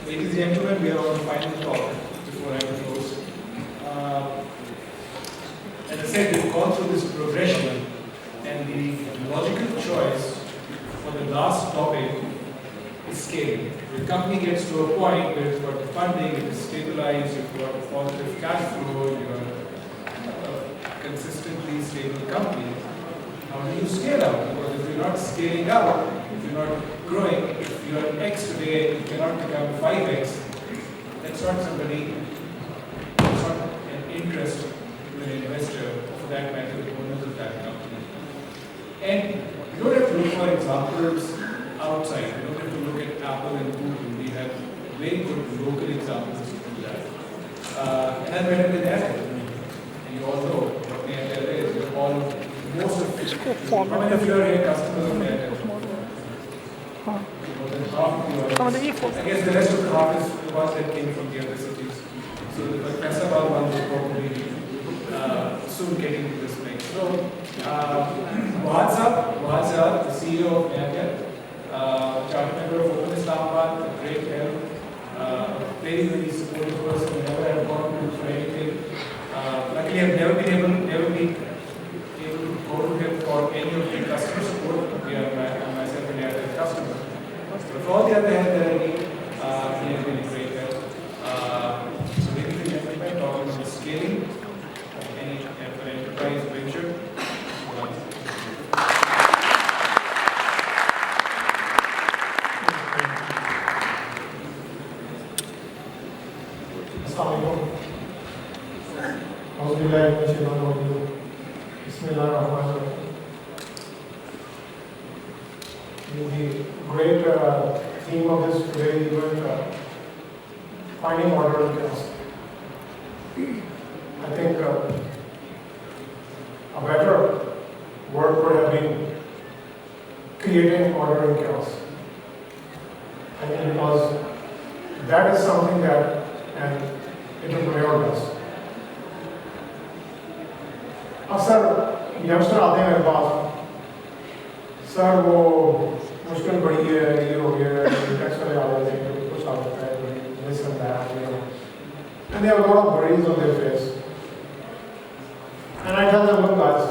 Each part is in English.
Ladies and gentlemen, we are on the final talk before I close. As I said, we've gone through this progression, and the logical choice for the last topic is scaling. The company gets to a point where it's got funding, it is stabilized, you've got a positive cash flow, you're a consistently stable company. How do you scale out? Because if you're not scaling out, if you're not growing, if you're an X today, you cannot become 5X. That's not somebody, that's not an interest to an investor, or for that matter, the owners of that company. And you don't have to look for examples outside. You don't have to look at Apple and Google. We have very good local examples to do that. And I met with Airtel. And you all know what the Airtel is. You're all, most of how many of you are here customers of Airtel? More than half of you are. I guess the rest of the half is the ones that came from the other cities. So the Islamabad one will probably soon get into this mix. So, Wahaj Siraj, the CEO of Airtel, chartered member of Open Islamabad, a great help, very, very supportive person, whenever I've gone to for anything. Luckily, I've never been able to go to him for any of the customer support. We are myself and Airtel customers. But for all the other help that I need, he has been a great help. So, ladies and gentlemen, talking about scaling of any enterprise venture. The great theme of this today's event, finding order in chaos. I think a better word would have been creating order in chaos. I think because that is something that an entrepreneur does. अक्सर youngster आते हैं मेरे पास, sir वो मुश्किल बड़ी है, ये हो गया, टैक्स वाले आ जाते हैं, कुछ आ जाता है, this and that, and they have a lot of worries on their face. And I tell them, look guys,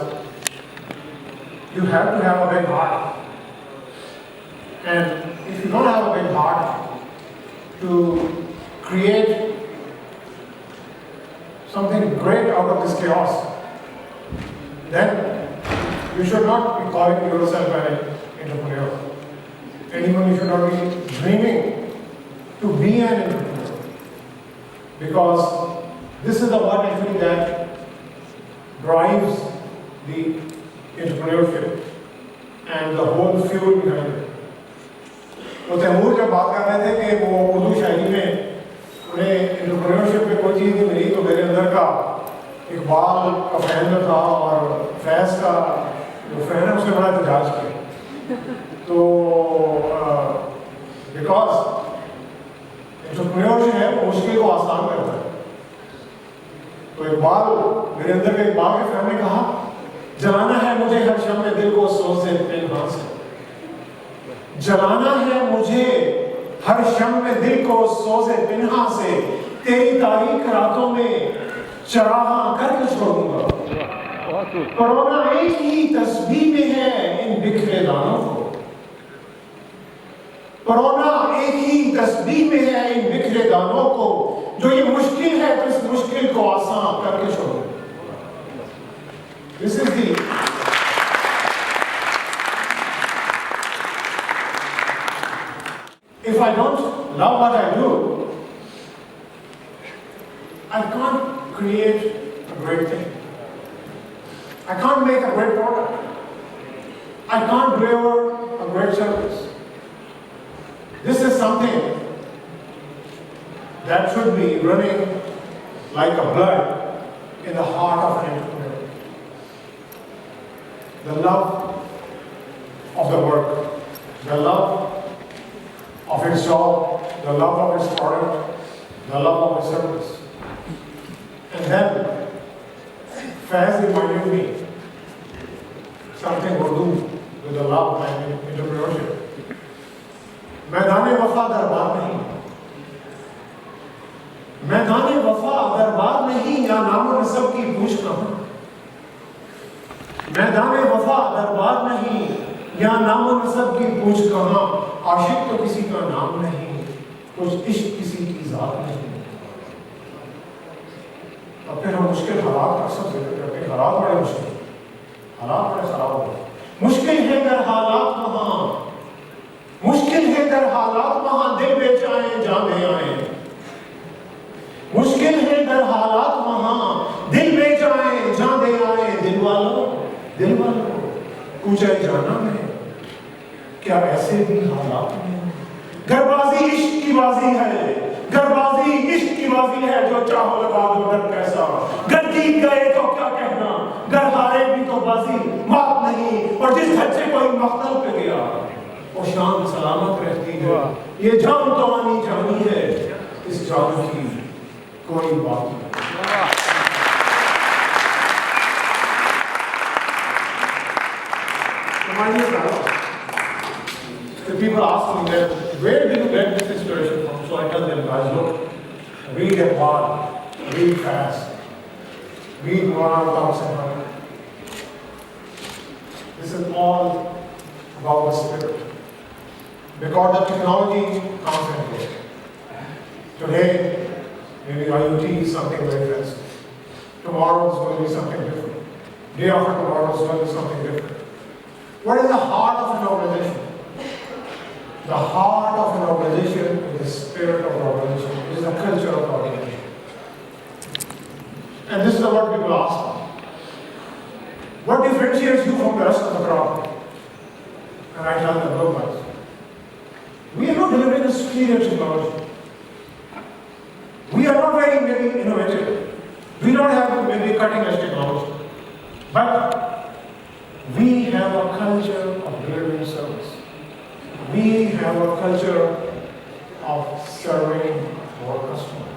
you have to have a big heart. And if you don't have a big heart to create something great out of this chaos, then you should not be calling yourself an entrepreneur. Anyone, you should not be dreaming to be an entrepreneur. Because this is the one actually that drives the entrepreneurship and the whole fuel behind it. तो तैमूर जब बात कर रहे थे कि वो उर्दू शायरी में उन्हें एंटरप्रेन्योरशिप में कोई चीज़ नहीं मिली, तो मेरे अंदर का इकबाल का फैन था और फैज़ का जो फैन है उसने बड़ा एहतजाज किया. तो बिकॉज एंटरप्रेन्योरशिप है वो मुश्किल को आसान करता है. तो इकबाल, मेरे अंदर के इकबाल के फैन ने कहा, जलाना है मुझे हर शम में दिल को सोच से पिनहां से. जलाना है मुझे हर शम में दिल को सोज़े पिन्हा से, तेरी तारीख रातों में चरागा करके छोड़ूंगा. कोरोना एक ही तस्बीह में है इन बिखरे दानों को. कोरोना एक ही तस्बीह में है इन बिखरे दानों को. जो ये मुश्किल है तो इस मुश्किल को आसान करके छोड़ो. This is the if I don't love what I do, I can't create a great thing. I can't make a great product. I can't deliver a great service. This is something that should be running like a blood in the heart of an entrepreneur. The love of the work, the love of its job, the love of its product, the love of its service. And then, Faiz reminded me something Urdu with the love and entrepreneurship. मैदान वफा दरबार नहीं, मैदान वफा दरबार नहीं या नामो नसब की पूछ कहाँ। मैदान वफा दरबार नहीं या नामो नसब की पूछ कहाँ। आशिक तो किसी का नाम नहीं, कुछ इश्क किसी की जात नहीं। अब फिर हम मुश्किल हालात का सब जिक्र करते हैं। हालात बड़े मुश्किल, हालात बड़े खराब हो गए। मुश्किल है दर हालात वहां, मुश्किल है दर हालात वहां, दिल बेचाए जाने आए। मुश्किल है दर हालात वहां, दिल बेचाए जाने आए। दिल वालों पूछा जाना है क्या ऐसे भी हालात में। गरबाजी इश्क की बाजी है, गरबाजी इश्क की बाजी है, जो चाहो लगा दो डर कैसा। गर जीत गए तो क्या कहना, गर हारे भी तो बाजी मात नहीं। और जिस हद से कोई मख्तल पे गया वो शान सलामत रहती है। ये जान तो आनी जानी है, इस जान की कोई बात नहीं। The people ask me that, where did you get this inspiration from? So I tell them, guys, look, read at hard, read fast, read Quran without saying. This is all about the spirit. Because the technology comes and goes. Today, maybe IoT is something very fancy. Tomorrow is going to be something different. Day after tomorrow is going to be something different. What is the heart of an organization? The heart of an organization is the spirit of the organization, it is the culture of the organization. And this is what people ask. What differentiates you from the rest of the crowd? And I tell them, look guys, we are not delivering a superior technology. We are not very maybe innovative. We don't have maybe cutting edge technology. But we have a culture of delivering service. We have a culture of serving our customer.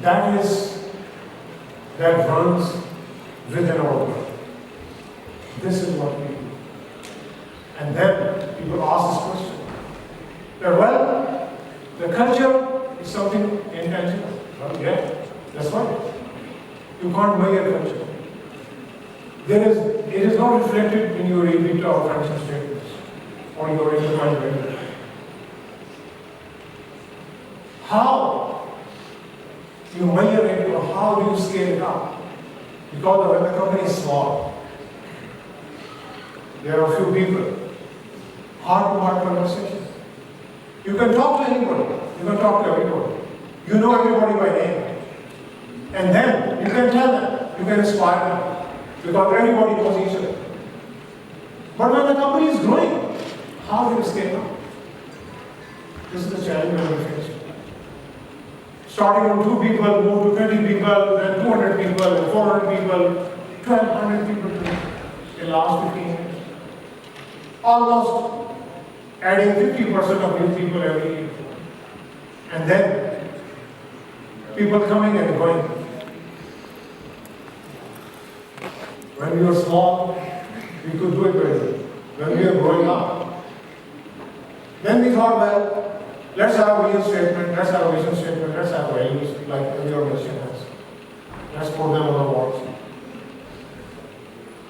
That runs within our world. This is what we do. And then people ask this question. That, well, the culture is something intangible. Well, yeah, that's right. You can't measure culture. It is not reflected in your EBITDA or financial statements or your income value. How you measure it or how do you scale it up? Because when the company is small, there are a few people, heart-to-heart conversation. You can talk to anybody, you can talk to everybody. You know everybody by name. And then you can tell them, you can inspire them. Because everybody knows each other. But when the company is growing, how do you scale up? This is the challenge we face. Starting from 2 people, move to 20 people, then 200 people, then 400 people, 1,200 people today in the last 15 years. Almost adding 50% of new people every year. And then people coming and going. When we were small, we could do it better. When we were growing up, then we thought, well, let's have a vision statement, let's have a mission statement, let's have values like every organization has. Let's put them on the walls.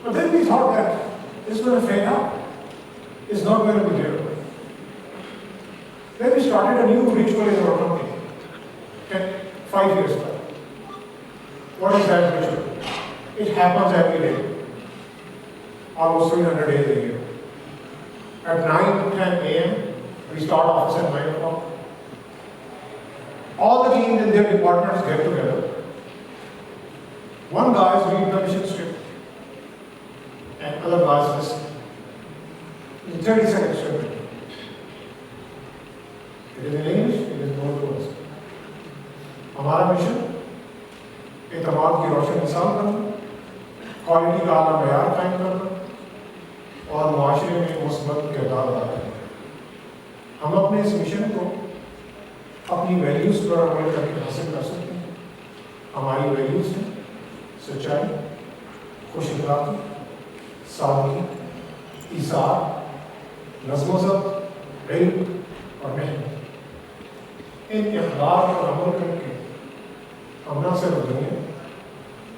But then we thought that it's going to fade out. It's not going to be there. Then we started a new ritual in our company. 5 years back. What is that ritual? It happens every day. Almost 300 days a year. At 9 to 10 a.m., we start office at 9 o'clock. All the teams in their departments get together. One guy is reading the mission script, and other guys listen. In 30 seconds script. It is in English, it is known to us. हमारा mission एतमाद की रोशन मिसाल करना, quality का आला मयार कायम करना और मुआशरे में मुस्बत किरदार अदा करना। हम अपने इस मिशन को अपनी वैल्यूज़ पर अमल करके हासिल कर सकते हैं। हमारी वैल्यूज़ हैं सच्चाई, खुश अखलाक़ी, सादगी, ईसार, नज़्म-ओ-ज़ब्त, इल्म और मेहनत। इन इक़दार पर अमल करके हम ना सिर्फ दुनिया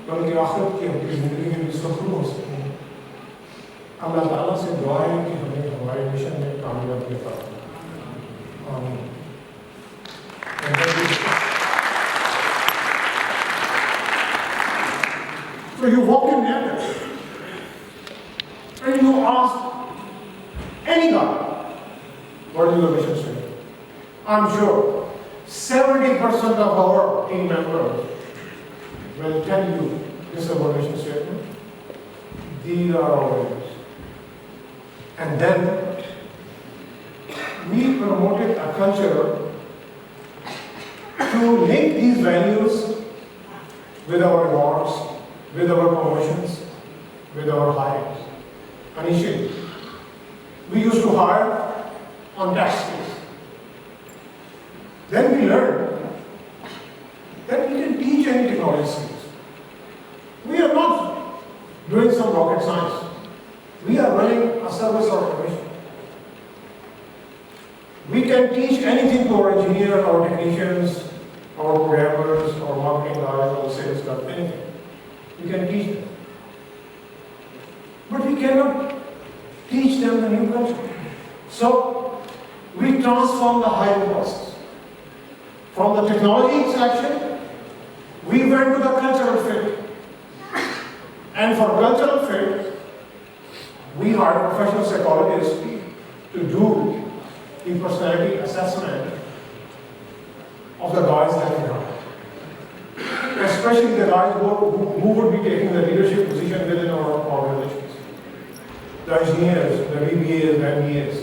बल्कि आखिरत की अपनी ज़िंदगी में भी सुखरू हो सकते हैं। अल्लाह ताला से दुआ है कि हमें हमारे मिशन में कामयाबी अता फरमाए। आमीन। So you walk in there and you ask any guy, what is your mission statement? I'm sure 70% of our team members will tell you this is our mission statement. These are our values. And then we promoted a culture to link these values with our rewards, with our promotions, with our hirings. Initially, we used to hire on tax skills. Then we learned that we can teach any technology skills. We are not doing some rocket science. We are running a service organization. We can teach anything to our engineers, our technicians, our programmers, our marketing guys, our sales staff, anything. We can teach them. But we cannot teach them the new culture. So, we transform the hiring process. From the technology section, we went to the cultural fit. And for cultural fit, we hired professional psychologists to do the personality assessment of the guys that we hired. Especially the guys who would be taking the leadership position within our organizations. The engineers, the VBAs, the MBAs,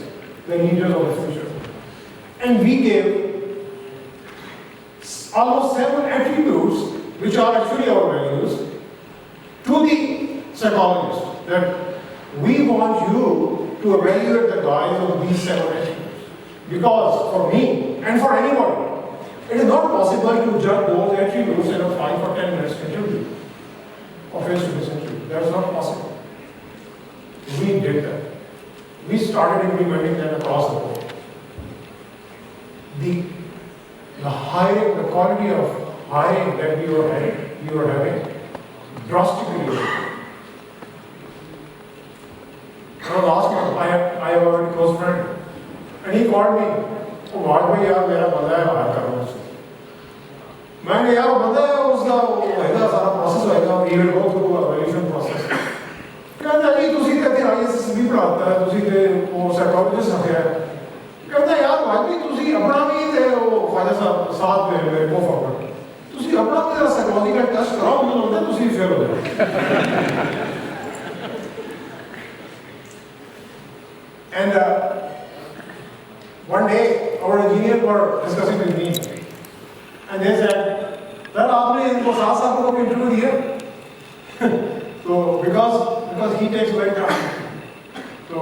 the leaders of the future. And we gave almost 7 attributes, which are actually our values, to the psychologists, that we want you to evaluate the guys of these 7 attributes. Because for me, and for anybody, it is not possible to judge those attributes in a 5 or 10 minutes interview, or face-to-face interview. That is not possible. We did that. We started implementing them across the board. The hiring, the quality of hiring that we were having drastically improved. Last month, I have a very close friend, and he called me, "Oh, Wahaj bhai, yaar, mera banda hai, hire karna usse." मैंने यार बंदा है उसका होएगा सारा process होएगा, we will go through a evaluation process. कहता है जी तुसी कहते ISS भी पढ़ाता है, तुसी के वो साइकोलॉजिस्ट रखे हैं। कहता है यार भाई तुसी अपना भी थे वो ख्वाजा साहब साथ में मेरे को फॉरवर्ड। तुसी अपना भी साइकोलॉजी का टेस्ट कराओ, मुझे लगता है तुसी फेल हो जाओ। And one day, our engineers were discussing with me, and they said, "Sir, आपने इनको साथ साथ को इंटरव्यू दिया?" So because he takes very time, तो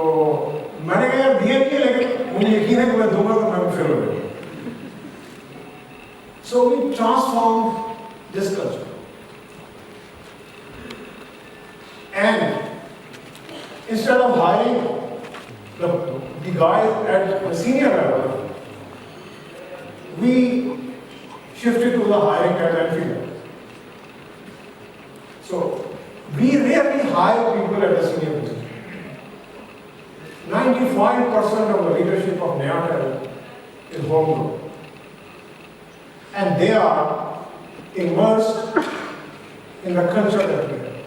मैंने कहा यार दिया नहीं है, लेकिन मुझे यकीन है कि मैं दूंगा तो मैं फेल हो जाऊंगा। So we transformed this culture, and instead of hiring the guys at the senior level, we shifted to the hiring at entry level. So we rarely hire people at the senior position. 95% of the leadership of Nayatel is homegrown, and they are immersed in the culture that we have.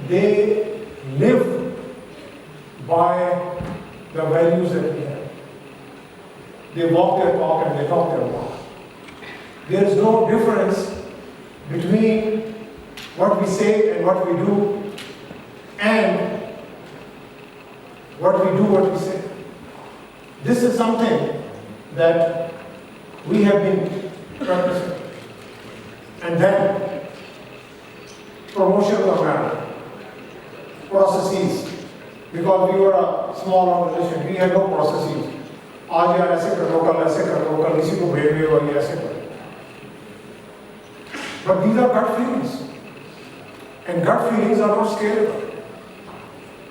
They live by the values that we have. They walk their talk and they talk their walk. There is no difference between what we say and what we do, and what we do, what we say. This is something that we have been practicing. And then, promotion of matter, processes. Because we were a small organization, we had no processes. आज यार ऐसे कर लो, कल इसी को भेज दो और ये ऐसे कर। But these are gut feelings, and gut feelings are not scalable.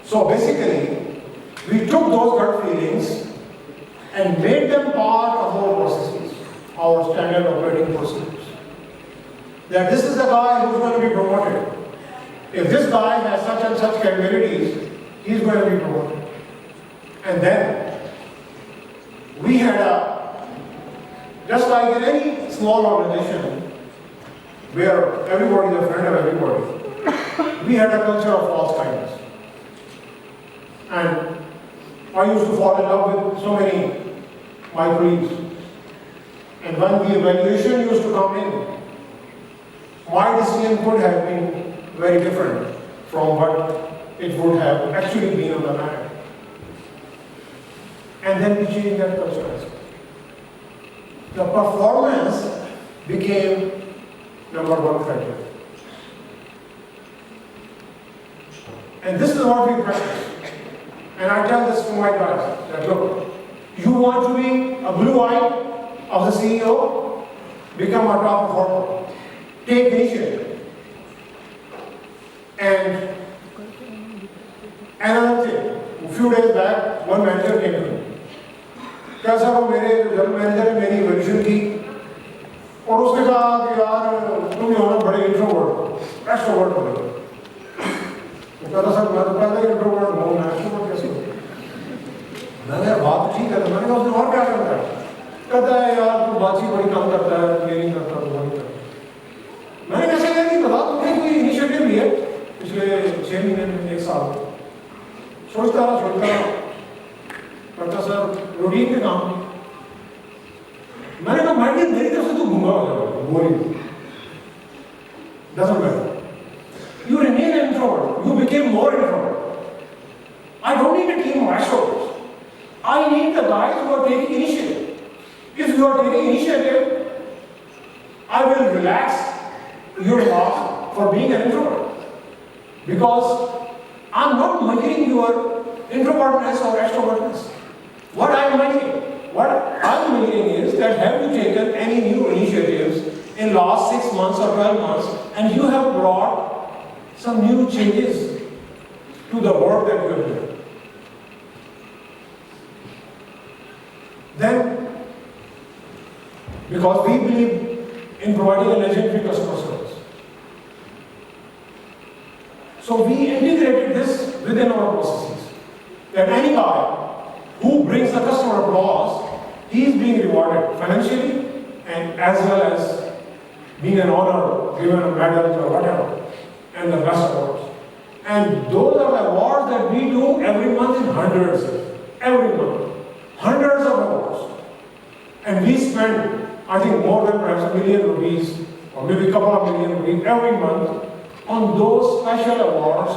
So basically, we took those gut feelings and made them part of our processes, our standard operating procedures. that this is the guy who's going to be promoted. If this guy has such and such capabilities, he's going to be promoted. And then we had just like in any small organization where everybody is a friend of everybody, we had a culture of false kindness. And I used to fall in love with so many my colleagues. And when the evaluation used to come in, my decision could have been very different from what it would have actually been on the mat. And then we changed that culture as well. The performance became number one criteria. And this is what we practice. And I tell this to my guys, that look, you want to be a blue eye of the CEO, become a top performer. Take initiative. And another thing, a few days back, one manager came to me. कैसा वो मेरे general manager ने मेरी evaluation की और उसने कहा कि यार तुम हो ना बड़े इंट्रोवर्ट एक्सट्रोवर्ट हो गए। तो कहता सर मैं तो पहले इंट्रोवर्ट हूँ, मैं एक्सट्रोवर्ट कैसे हूँ? मैंने यार बात ठीक है, तो मैंने कहा उसने और क्या करता है? कहता है यार तू बातचीत बड़ी कम करता है, ये नहीं करता, वो नहीं करता। मैंने कैसे कहा कि बता तुमने कोई इनिशिएटिव लिया पिछले 6 महीने में, 1 साल सोचता रहा करता सर रूटीन के काम। मैंने कहा माइंड मेरी तरफ से तू घूंगा हो जाएगा, boring doesn't matter. You remain an introvert. You became more introvert. I don't need a team of extroverts. I need the guys who are taking initiative. If you are taking initiative, I will relax your boss for being an introvert. Because I'm not measuring your introvertness or extrovertness. What I'm measuring is that have you taken any new initiatives in last 6 months or 12 months and you have brought some new changes to the work that you have done. Then, because we believe in providing a legendary customer service, so we integrated this within our processes. That any guy who brings the customer applause, he is being rewarded financially and as well as being an honor, given a medal or whatever, and the best awards. And those are the awards that we do every month in hundreds, every month, hundreds of awards. And we spend, I think, more than perhaps ₹1 million or maybe a couple of million rupees every month on those special awards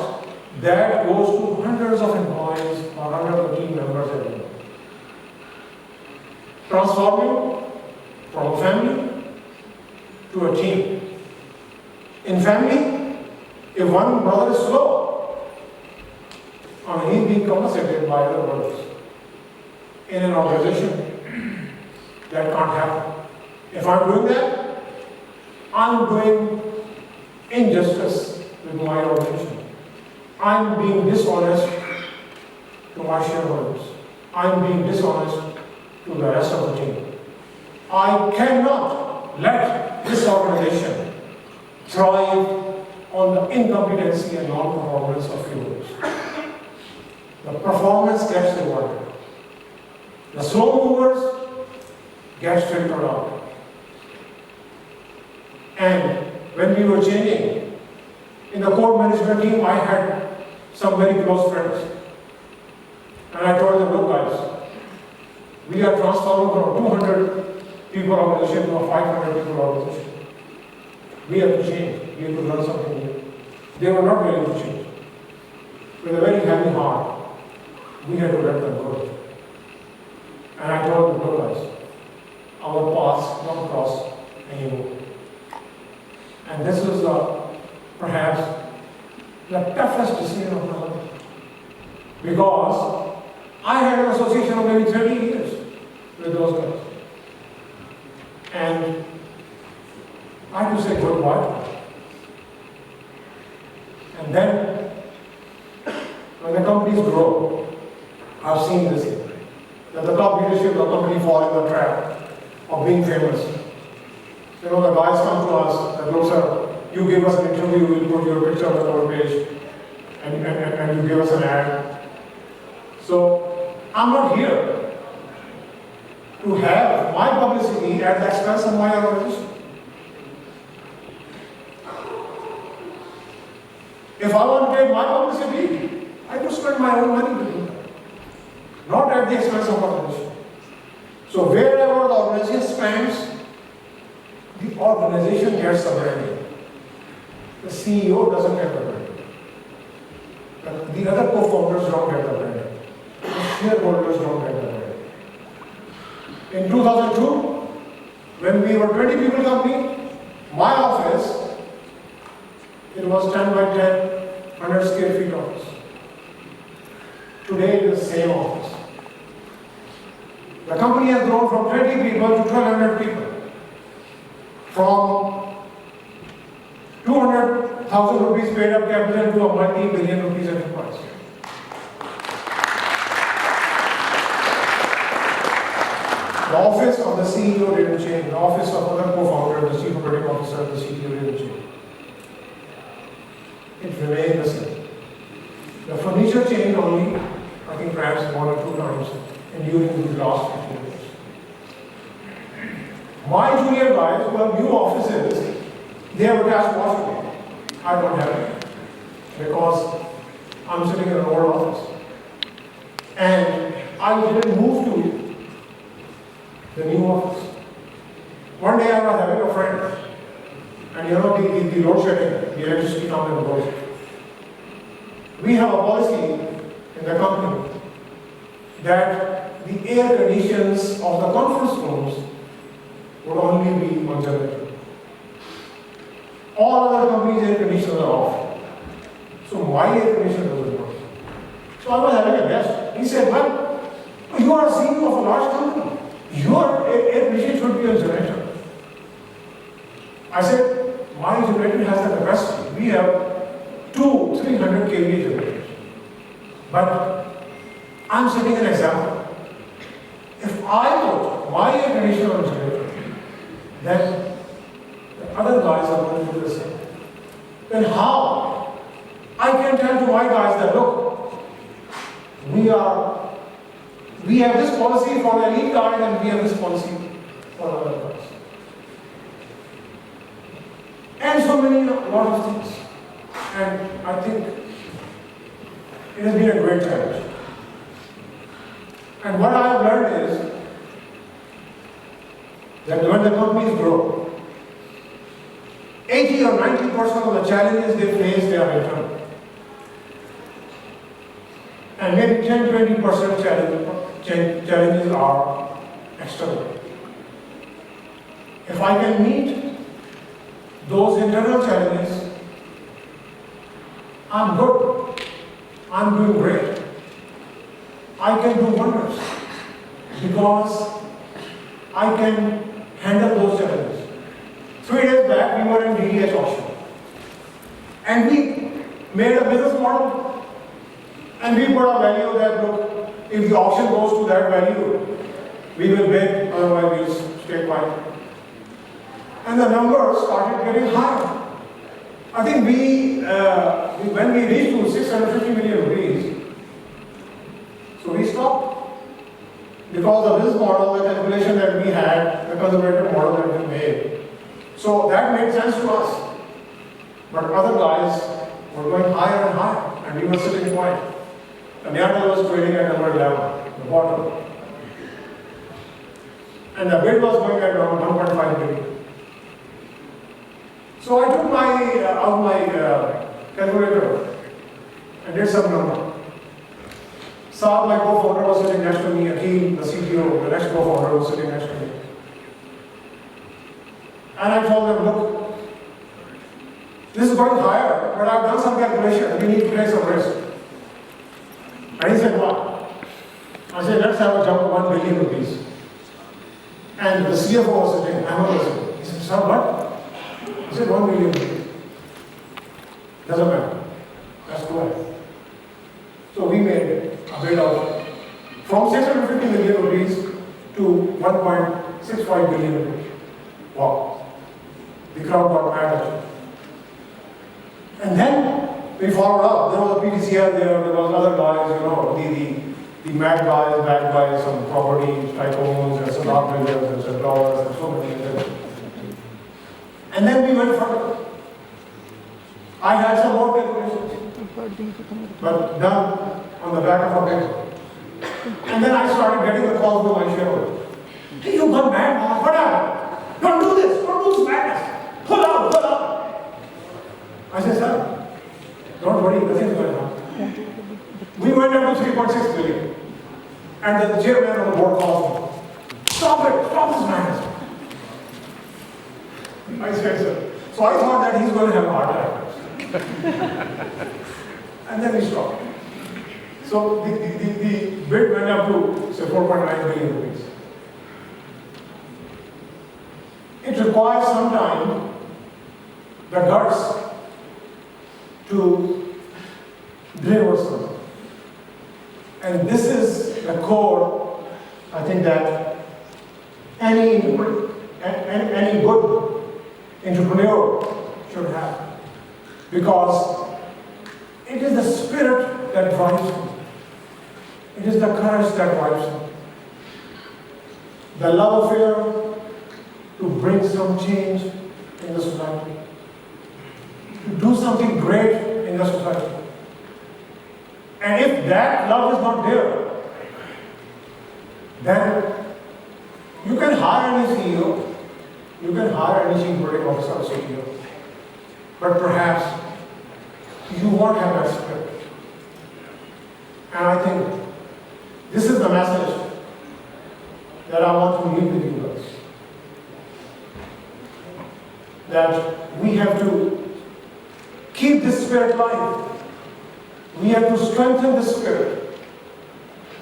that goes to hundreds of employees or hundreds of team members every month. Transforming from a family to a team. In family, if one brother is slow, he's being compensated by other brothers. In an organization, that can't happen. If I'm doing that, I'm doing injustice with my organization. I'm being dishonest to my shareholders. I'm being dishonest to the rest of the team. I cannot let this organization thrive on the incompetency and non-performance of humans. The performance gets rewarded. The slow movers get filtered out. And when we were changing, in the core management team, I had some very close friends. And I told them, look guys, we are transforming from 200 people organization to a 500 people organization. We have to change. We have to learn something new. They were not willing to change. With a very heavy heart, we had to let them go. And I told them, look guys, our paths don't cross anymore. And this was perhaps the toughest decision of my life. Because I had an association of maybe 30 years with those guys. And I had to say goodbye. And then, when the companies grow, I've seen this, that the top leadership of the company fall in the trap of being famous. You know, the guys come to us, that look, sir, you give us an interview, we'll put your picture on the cover page, and you give us an ad. So, I'm not here to have my publicity at the expense of my organization. If I want to take my publicity, I could spend my own money to do that, not at the expense of organization. So wherever the organization spends, the organization gets the branding. The CEO doesn't get the branding. The other co-founders don't get the branding. The shareholders don't get the branding. In 2002, when we were 20 people company, my office, it was 10 by 10, 100 square feet office. Today it is the same office. The company has grown from 20 people to 1,200 people. From 200,000 rupees paid up capital to a multi-billion rupees enterprise. The office of the CEO didn't change. The office of other co-founder, the chief operating officer, the CEO didn't change. It remained the same. The furniture changed only, I think perhaps 1 or 2 times during these last 15 years. My junior guys who have new offices, they have attached wash to me. I don't have it because I'm sitting in an old office. And I didn't move to the new office. One day I was having a friend, and you know, the load shedding, the electricity company goes. We have a policy in the company that the air conditions of the conference rooms would only be on generator. All other companies' air conditioners are off. So my air conditioner doesn't work. So I was having a guest. He said, well, you are a CEO of a large company. Your air conditioner should be on generator. I said, my generator has the capacity. We have 300 kVA generators. But I'm setting an example. If I put my air conditioner on generator, then the other guys are going to do the same. Then how? I can tell to my guys that look, we have this policy for the elite guys and we have this policy for other guys. And so many, a lot of things. And I think it has been a great challenge. And what I have learned is that when the companies grow, 80 or 90% of the challenges they face, they are internal. And maybe 10-20% challenges are external. If I can meet those internal challenges, I'm good. I'm doing great. I can do wonders because I can handle those challenges. 3 days back, we were in DDH auction. And we made a business model. And we put a value that, look, if the auction goes to that value, we will bid, otherwise we'll stay quiet. And the numbers started getting higher. I think when we reached to 650 million rupees, so we stopped. Because the business model, the calculation that we had, the conservative model that we made. So that made sense to us. But other guys were going higher and higher, and we were sitting quiet. The Myanmar was trading at number 11, the bottom. And the bid was going at around 1.5 billion. So I took my calculator and did some number. Saab, my co-founder, was sitting next to me. Akhil, the CTO, the next co-founder, was sitting next to me. And I told them, look, this is going higher, but I've done some calculation. We need to take some risk. And he said, what? I said, let's have a jump of 1 billion rupees. And the CFO was sitting, I was sitting. He said, sir, what? I said, 1 billion rupees. Doesn't matter. Let's go ahead. So we made a bid of from 650 million rupees to 1.65 billion rupees. Wow. The crowd got mad at you. And then we followed up. There was a PTCL there was other guys, the mad guys, bad guys, some property tycoons, and some operators, and some dollars, and so many things. And then we went further. I had some more calculations, but done on the back of a paper. And then I started getting the calls from my shareholders. Hey, you got mad, man. What happened? Don't do this. Don't do this madness. Pull out, pull out. I said, sir, don't worry, nothing's going to happen. We went up to 3.6 billion. And the chairman of the board calls me. Stop it, stop this madness. I said, sir. So I thought that he's going to have a heart attack. And then we stopped. So the bid went up to, say, 4.9 billion rupees. It requires some time, the guts, to deliver something. And this is the core, I think, that any good entrepreneur should have. Because it is the spirit that drives you. It is the courage that drives you. The love affair to bring some change in the society. To do something great in the society. And if that love is not there, then you can hire any CEO, you can hire any chief operating officer or CEO, but perhaps you won't have that spirit. And I think this is the message that I want to leave with you guys. That we have to keep this spirit alive. We have to strengthen the spirit.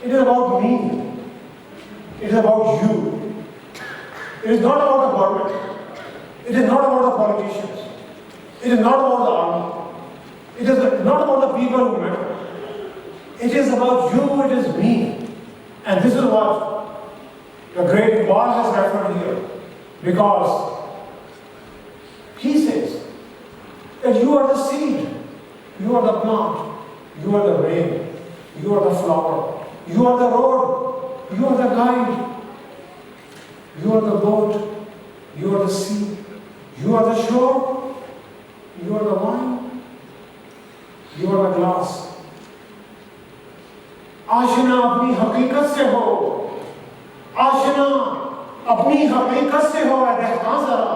It is about me. It is about you. It is not about the government. It is not about the politicians. It is not about the army. It is not about the people who matter. It is about you, it is me. And this is what the great Wahaj has referred here. Because he says that you are the seed, you are the plant, you are the rain, you are the flower, you are the road, you are the guide, you are the boat, you are the sea, you are the shore, you are the wine, you are the glass. आशना अपनी हकीकत से हो, आशना अपनी हकीकत से हो, दहकान जरा,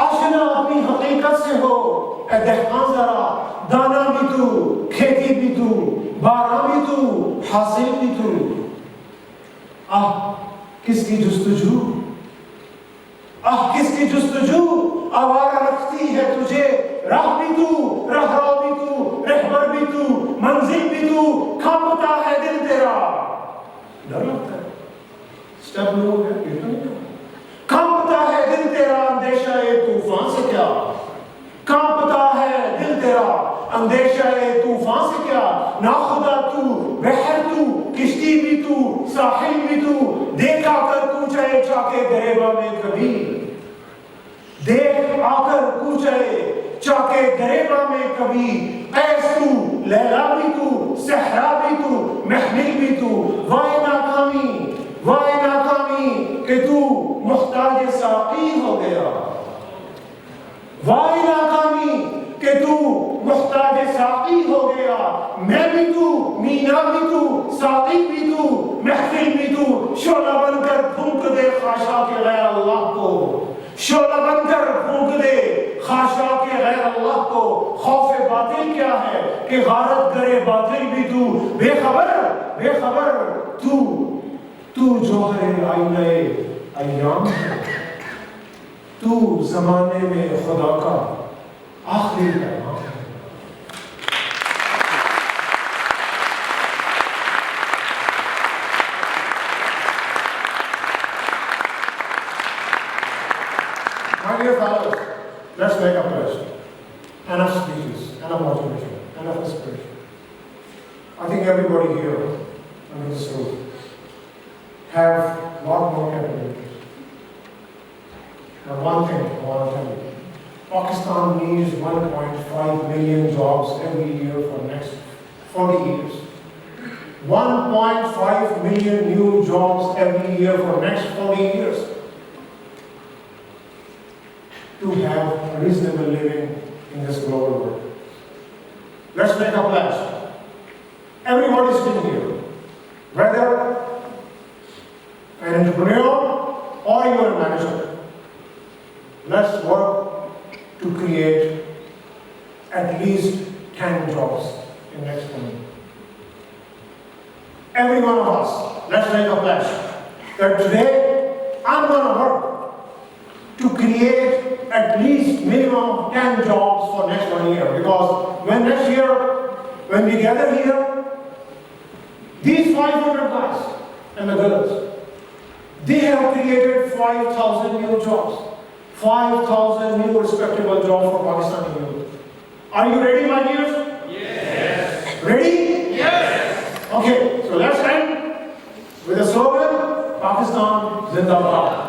आशना अपनी हकीकत से हो, दहकान जरा, दाना भी तू, खेती भी तू, बारह भी तू, हासिल भी तू, किसकी जुस्तजू, किसकी जुस्तजू, आवारा रखती है तुझे, राह भी तू, रहराव भी तू, रहबर भी तू, मंजिल भी तू, कांपता है दिल तेरा, डर लगता है, स्टेप लो है, कांपता है दिल तेरा, अंदेशा ये तूफान से क्या, कांपता है दिल तेरा, अंदेशा ये तूफान से क्या, नाखुदा तू, बहर तू, किश्ती भी तू, साहिल भी तू, देख आकर कूचे चाके गरेबा में कभी, देख आकर कूचे चाके गरेबा में कभी, कैस तू, लैला भी तू, सहरा भी तू, महमिल भी तू, वाए नाकामी कि तू मुख्ताज साकी हो गया, वाए नाकामी कि तू मुख्ताज साकी हो गया, मैं भी तू, मीना भी तू, साकी भी तू, महफिल भी तू, शोला बनकर फूंक दे खाशा के गैर अल्लाह को, शोला बनकर फूंक दे खाशा के गैर अल्लाह को, खौफ बातिल क्या है कि गारत करे बातिल भी तू, बेखबर तू जोहर आईने अय्याम है, तू जमाने में खुदा का आखिरी पैगाम है। My dear fellows, let's make a pledge. Enough speeches, enough motivation, enough inspiration. I think everybody here in this room have a lot more capabilities. Now one thing I want to tell you. Pakistan needs 1.5 million jobs every year for the next 40 years. 1.5 million new jobs every year for the next 40 years to have a reasonable living in this global world. Let's make a pledge. Everybody sitting here, whether an entrepreneur or you are a manager, let's work to create at least 10 jobs in the next 1 year. Every one of us, let's make a pledge that today I'm going to work to create at least minimum 10 jobs for next 1 year. Because when next year, when we gather here, these 500 guys and the girls, they have created 5,000 new jobs. 5,000 new respectable jobs for Pakistani youth. Are you ready, my dears? Yes. Ready? Yes. Okay, so let's end with a slogan, Pakistan Zindabad.